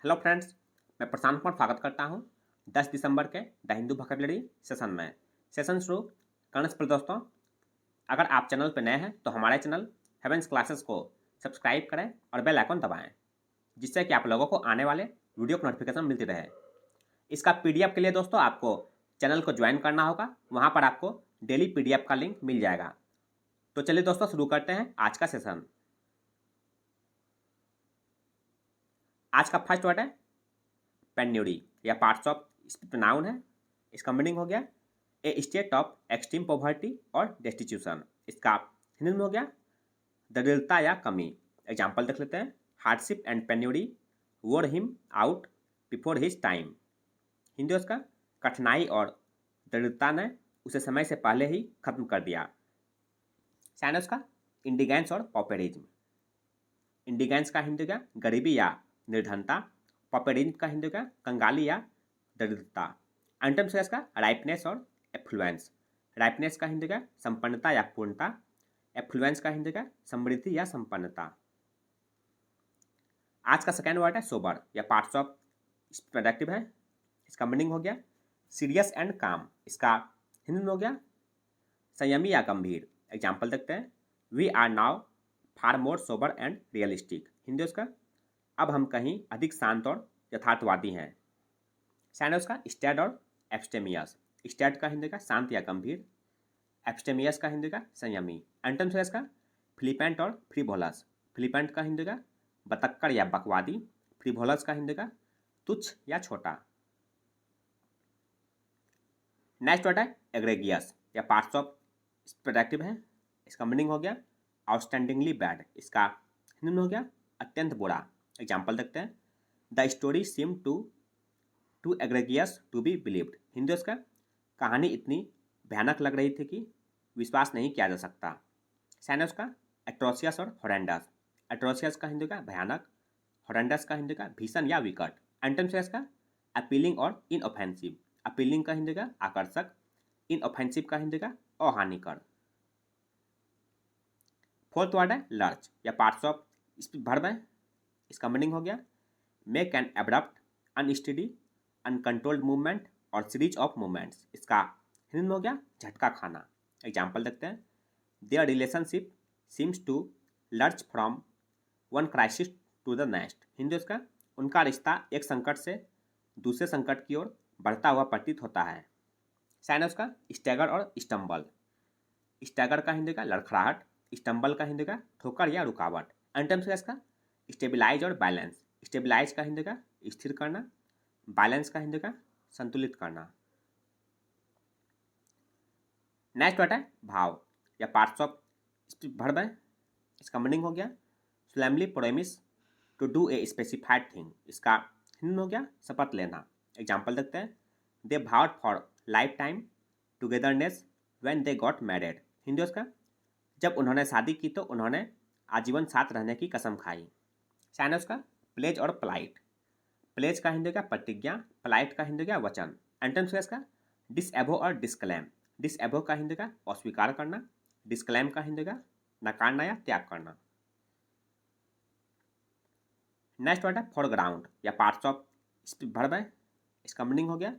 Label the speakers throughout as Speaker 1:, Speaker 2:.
Speaker 1: Hello friends, मैं प्रशांत कुमार स्वागत करता हूं 10 दिसंबर के द हिंदू वोकैबुलरी सेशन में। सेशन शुरू करने से पहले दोस्तों, अगर आप चैनल पर नए हैं तो हमारे चैनल हेवेंस क्लासेस को सब्सक्राइब करें और बेल आइकन दबाएं, जिससे कि आप लोगों को आने वाले वीडियो की नोटिफिकेशन मिलती रहे। इसका पीडीएफ के लिए दोस्तों आपको चैनल को ज्वाइन करना होगा, वहाँ पर आपको डेली पीडीएफ का लिंक मिल जाएगा। तो चलिए दोस्तों शुरू करते हैं आज का सेशन। आज का फर्स्ट वर्ड है पेन्यूरी या पार्ट्स ऑफ नाउन है। इसका मीनिंग हो गया ए स्टेट ऑफ एक्सट्रीम पॉवर्टी और डेस्टिट्यूशन। इसका हिंदी में हो गया दरिद्रता या कमी। एग्जाम्पल देख लेते हैं। हार्डशिप एंड पेन्यूरी वोर him out before his time. Hindi उसका कठिनाई और दरिद्रता ने उसे समय से पहले ही खत्म कर दिया। साइनस का इंडिगेंस और पॉपेरिज्म। इंडिगेंस का हिंदी का गरीबी या निर्धनता, पॉपेरिज्म का हिंदी का कंगाली या दरिद्रता। एंटम्स का इसका राइपनेस और एफ्लुएंस। राइपनेस का हिंदी का संपन्नता या पूर्णता, एफ्लुएंस का हिंदी का समृद्धि या संपन्नता। आज का सेकेंड वर्ड है सोबर या पार्ट्स ऑफ प्रोडक्टिव है। इसका मीनिंग हो गया सीरियस एंड काम। इसका हिंदी में हो गया संयमी या गंभीर। एग्जाम्पल देखते हैं। We are now far more sober and realistic. Hindi उसका अब हम कहीं अधिक शांत और यथार्थवादी हैं। साइनस का स्टैड और एब्स्टेमियस। स्टैड का हिंदी का शांत या गंभीर, एब्स्टेमियस का हिंदी का संयमी। एंटम्स है इसका फ्लिपेंट और फ्रीवोलस। फ्लिपेंट का हिंदी का बतक्कड़ या बकवादी, फ्रीवोलस का हिंदी का तुच्छ या छोटा। नेक्स्ट वर्ड है एग्रेगियस या पार्ट्स ऑफ प्रोडक्टिव है। इसका मीनिंग हो गया आउटस्टैंडिंगली बैड। इसका हिंदी में हो गया अत्यंत बुरा। एग्जाम्पल देखते हैं। The story seem to egregious to be believed. Hindi उसका कहानी इतनी भयानक लग रही थी कि विश्वास नहीं किया जा सकता। साइनस का एट्रोसियस और हॉरेंडस। एट्रोसियस का हिंदी का भयानक, हॉरेंडस का हिंदी का भीषण या विकट। एंटम्स का अपीलिंग और इनऑफेंसिव। अपीलिंग का हिंदी का आकर्षक, इनऑफेंसिव का हिंदी का अहानिकर। फोर्थ वर्ड है लर्च या पार्ट्स ऑफ वर्ब है। इसका मीनिंग हो गया make an abrupt, unsteady, uncontrolled movement और सीरीज ऑफ मूवमेंट्स। इसका हिंदी में हो गया झटका खाना। एग्जाम्पल देखते हैं। Their relationship seems to lurch from one crisis to the next. Hindi उसका उनका रिश्ता एक संकट से दूसरे संकट की ओर बढ़ता हुआ प्रतीत होता है। साइनस का स्टैगर और स्टम्बल। स्टैगर का हिंदी का लड़खड़ाहट, स्टम्बल का हिंदी का ठोकर या रुकावट। एंटम्स का स्टेबिलाइज और बैलेंस। स्टेबिलाइज का हिंदी का स्थिर करना, बैलेंस का हिंदी का संतुलित करना। नेक्स्ट वर्ड है भाव या पार्ट्स ऑफ वर्ब है। इसका मीनिंग हो गया solemnly promise to do a specified thing. इसका हिंदी में हो गया शपथ लेना। एग्जाम्पल देखते हैं। They vowed for life time togetherness when they got married. Hindi उसका जब उन्होंने शादी की तो उन्होंने आजीवन साथ रहने की कसम खाई। साइनस का प्लेज और प्लाइट। प्लेज का हिंदी का प्रतिज्ञा, प्लाइट का हिंदी का वचन। एंटम्स का डिसएबो और डिस्क्लेम। डिसएबो का हिंदी का अस्वीकार करना, डिस्क्लेम का हिंदी का नकारना या त्याग करना। नेक्स्ट वर्ड है फोरग्राउंड या पार्ट्स ऑफ वर्ब है। इसका मीनिंग हो गया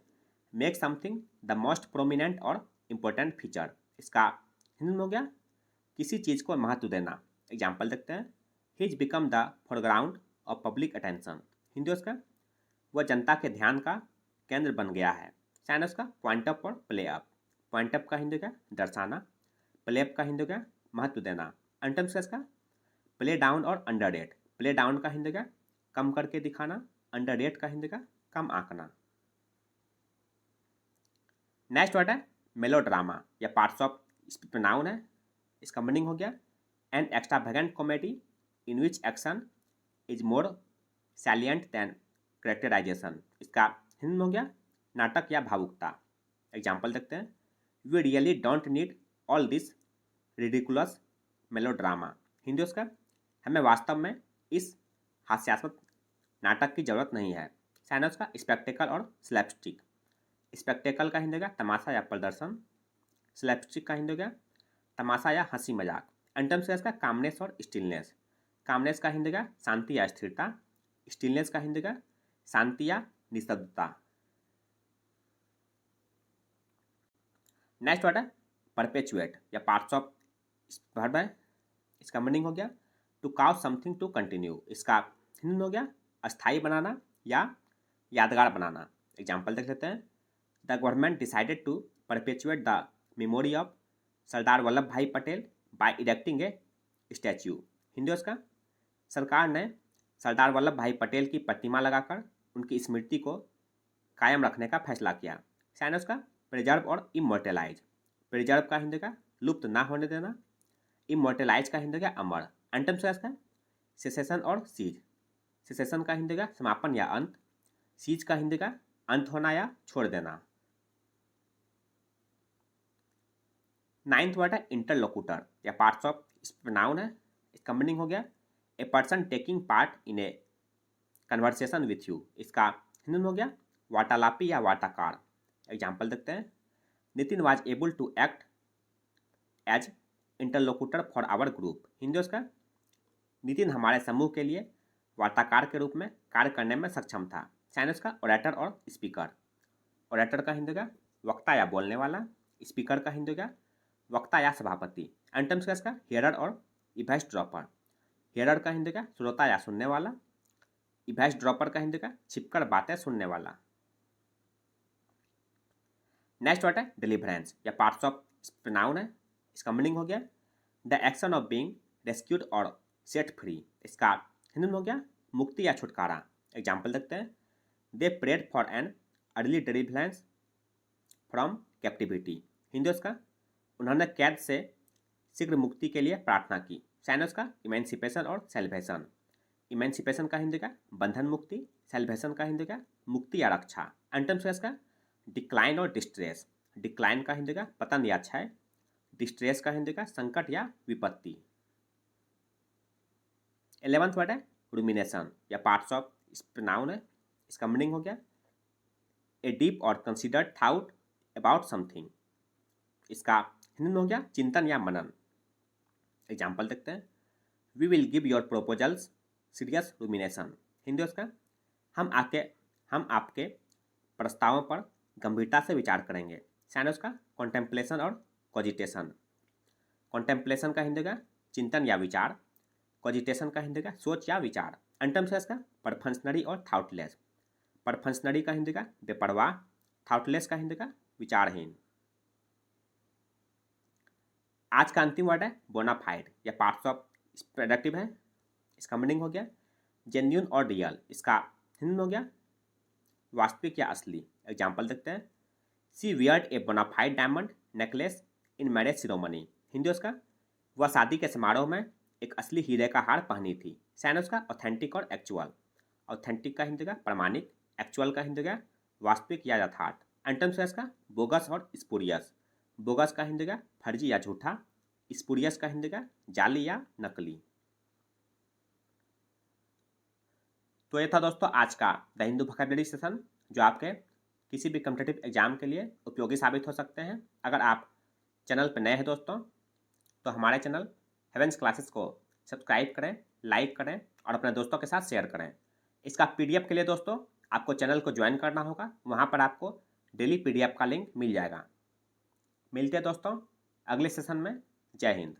Speaker 1: make something the most prominent और इम्पोर्टेंट फीचर। इसका हिंदी में हो गया किसी चीज़ को महत्व देना। एग्जाम्पल देखते हैं। His become the foreground of public attention. Hindi उसका वह जनता के ध्यान का केंद्र बन गया है। साइनस का पॉइंट अप और प्ले अप। पॉइंट अप का हिंदी का दर्शाना, प्ले अप का हिंदी का महत्व देना। एंटम्स का प्ले डाउन और अंडर रेट। प्ले डाउन का हिंदी का कम करके दिखाना, अंडर रेट का हिंदी का कम आंकना। नेक्स्ट वर्ड है मेलोड्रामा या पार्ट्स ऑफ नाउन है। इसका मीनिंग हो गया an extravagant comedy in which action is more salient than characterisation. इसका हिंदी में हो गया नाटक या भावुकता। एग्जाम्पल देखते हैं। We really don't need all this ridiculous melodrama. Hindi उसका हमें वास्तव में इस हास्यास्पद नाटक की जरूरत नहीं है। साइनस का स्पेक्टेकल और स्लैपस्टिक। स्पेक्टेकल का हिंदी का तमाशा या प्रदर्शन, स्लैपस्टिक का हिंदी का तमाशा या हंसी मजाक। एंटम्स का कामनेस और स्टिलनेस। कामनेस का हिंदी का शांति या स्थिरता, स्टिलनेस का हिंदी का शांति या निस्तब्धता। नेक्स्ट वर्ड है परपेचुएट या पार्ट्स ऑफ वर्ब है। इसका मीनिंग हो गया to cause something to continue. इसका मीनिंग हो गया अस्थायी बनाना या यादगार बनाना। एग्जाम्पल देख लेते हैं। The government decided to perpetuate the memory of Sardar Vallabh Bhai Patel by erecting a statue. Hindi उसका सरकार ने सरदार वल्लभ भाई पटेल की प्रतिमा लगाकर उनकी स्मृति को कायम रखने का फैसला किया। साइन उसका प्रिजर्व और इमोर्टलाइज। प्रिजर्व का हिंदी का लुप्त ना होने देना, इमोर्टलाइज का हिंदी का अमर। एंटम्स का इसका सेसेशन और सीज। सेसेशन का हिंदी का समापन या अंत, सीज का हिंदी का अंत होना या छोड़ देना। नाइन्थ वर्ड है इंटरलोक्यूटर या पार्ट्स ऑफ नाउन है। इसका मीनिंग हो गया a person taking part in A conversation with you. इसका हिंदी हो गया वार्तालापी या वार्ताकार। एग्जाम्पल देखते हैं। Nitin was able to act as interlocutor for our group. Hindi उसका नितिन हमारे समूह के लिए वार्ताकार के रूप में कार्य करने में सक्षम था। साइन उसका ओरेटर और स्पीकर। ओरेटर का हिंदी का वक्ता या बोलने वाला, स्पीकर का हिंदी का वक्ता या सभापति। एंटम्स का इसका हियरर और इवैस ड्रॉपर। हियरर का हिंदी का श्रोता या सुनने वाला, इवैस ड्रॉपर का हिंदी का छिपकर बातें सुनने वाला। नेक्स्ट वर्ड है डिलीवरेंस या पार्ट्स ऑफ नाउन है। इसका मीनिंग हो गया the action of being rescued और सेट फ्री। इसका हिंदी हो गया मुक्ति या छुटकारा। एग्जाम्पल देखते हैं। They prayed for an early deliverance from captivity. Hindi उसका उन्होंने कैद से शीघ्र मुक्ति के लिए प्रार्थना की। साइनस का इमेंसिपेशन और सेल्वेशन। इमेंसिपेशन का हिंदी का बंधन मुक्ति, सेल्वेशन का हिंदी का मुक्ति या रक्षा। एंटम्स का डिक्लाइन और डिस्ट्रेस। डिक्लाइन का हिंदी का पतन या क्षय, डिस्ट्रेस का हिंदी का संकट या विपत्ति। 11th वर्ड है रुमिनेशन या पार्ट्स ऑफ नाउन है। इसका मीनिंग हो गया ए डीप और कंसिडर्ड थाउट अबाउट समथिंग। इसका हिंदी में हो गया चिंतन या मनन। एग्जाम्पल देखते हैं। We will give your proposals serious rumination. Hindi उसका हम आपके प्रस्तावों पर गंभीरता से विचार करेंगे। साइन उसका कॉन्टेम्पलेशन और कॉजिटेशन। कॉन्टेम्पलेशन का हिंदी का चिंतन या विचार, कॉजिटेशन का हिंदी का सोच या विचार। एंटम्स इसका परफंक्शनरी और थाउटलेस। परफंक्शनरी का हिंदी का बेपरवाह, थाउटलेस का हिंदी का विचारहीन। आज का अंतिम वर्ड है बोनाफाइड या पार्ट्स ऑफ प्रोडक्टिव है। इसका मीनिंग हो गया जेन्यून और रियल। इसका हिंदी में हो गया वास्तविक या असली। एग्जाम्पल देखते हैं। She wore a bonafide diamond necklace in marriage ceremony. Hindi उसका वह शादी के समारोह में एक असली हीरे का हार पहनी थी। साइन उसका ऑथेंटिक और एक्चुअल। ऑथेंटिक का हिंदी का प्रमाणिक, एक्चुअल का हिंदी का वास्तविक या यथार्थ। एंटम्स इसका बोगस और स्पूरियस। बोगस का हिंदी का फर्जी या झूठा, स्पूरियस का हिंदी का जाली या नकली। तो ये था दोस्तों आज का द हिंदू वोकैबुलरी सेशन, जो आपके किसी भी कॉम्पिटिटिव एग्जाम के लिए उपयोगी साबित हो सकते हैं। अगर आप चैनल पर नए हैं दोस्तों, तो हमारे चैनल हेवेंस क्लासेस को सब्सक्राइब करें, लाइक करें और अपने दोस्तों के साथ शेयर करें। इसका पीडीएफ के लिए दोस्तों आपको चैनल को ज्वाइन करना होगा। वहाँ पर आपको डेली पीडीएफ का लिंक मिल जाएगा। मिलते हैं दोस्तों अगले सेशन में। जय हिंद।